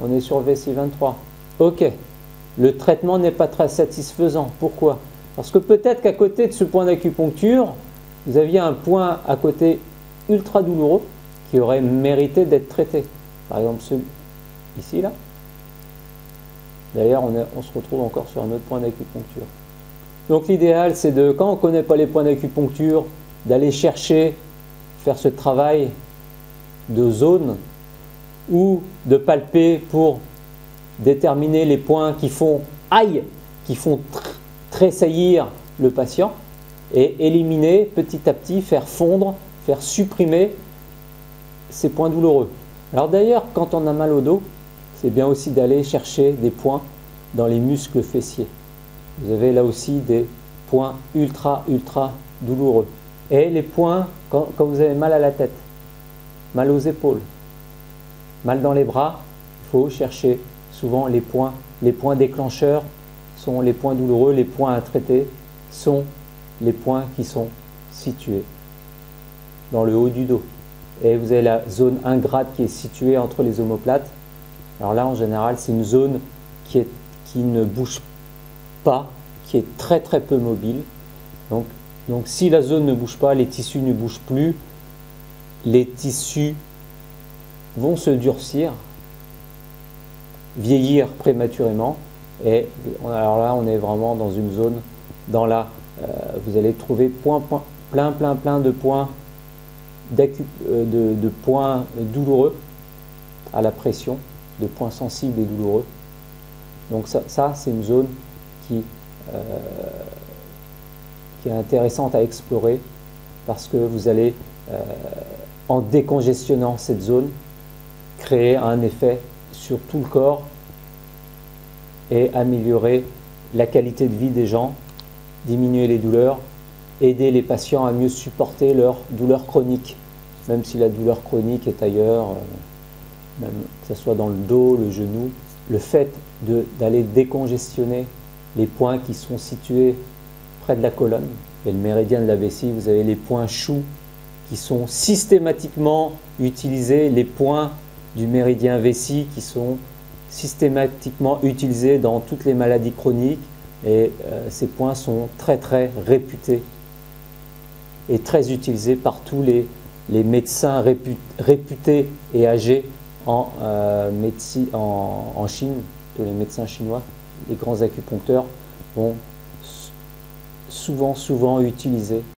On est sur Vessie 23. Ok. Le traitement n'est pas très satisfaisant. Pourquoi? Parce que peut-être qu'à côté de ce point d'acupuncture, vous aviez un point à côté ultra douloureux qui aurait mérité d'être traité. Par exemple, celui ici, là. D'ailleurs, on se retrouve encore sur un autre point d'acupuncture. Donc l'idéal, c'est de, quand on ne connaît pas les points d'acupuncture, d'aller chercher, faire ce travail de zone ou de palper pour déterminer les points qui font aïe, qui font tressaillir le patient et éliminer petit à petit, faire fondre, faire supprimer ces points douloureux. Alors d'ailleurs, quand on a mal au dos, c'est bien aussi d'aller chercher des points dans les muscles fessiers. Vous avez là aussi des points ultra douloureux. Et les points, quand vous avez mal à la tête, mal aux épaules, mal dans les bras, il faut chercher souvent les points. Les points déclencheurs sont les points douloureux, les points à traiter sont les points qui sont situés dans le haut du dos. Et vous avez la zone ingrate qui est située entre les omoplates. Alors là, en général, c'est une zone qui ne bouge pas, qui est très peu mobile. Donc si la zone ne bouge pas, les tissus ne bougent plus, les tissus vont se durcir, vieillir prématurément. Et alors là, on est vraiment dans une zone, vous allez trouver plein de points de points douloureux à la pression, de points sensibles et douloureux. Donc ça c'est une zone qui est intéressante à explorer parce que vous allez, en décongestionnant cette zone, créer un effet sur tout le corps et améliorer la qualité de vie des gens, diminuer les douleurs, aider les patients à mieux supporter leurs douleurs chroniques, même si la douleur chronique est ailleurs, même que ce soit dans le dos, le genou. Le fait d'aller décongestionner les points qui sont situés près de la colonne et le méridien de la vessie, vous avez les points choux qui sont systématiquement utilisés, les points du méridien vessie qui sont systématiquement utilisés dans toutes les maladies chroniques, et ces points sont très réputés et très utilisés par tous les médecins réputés et âgés en Chine. Tous les médecins chinois, les grands acupuncteurs vont souvent utiliser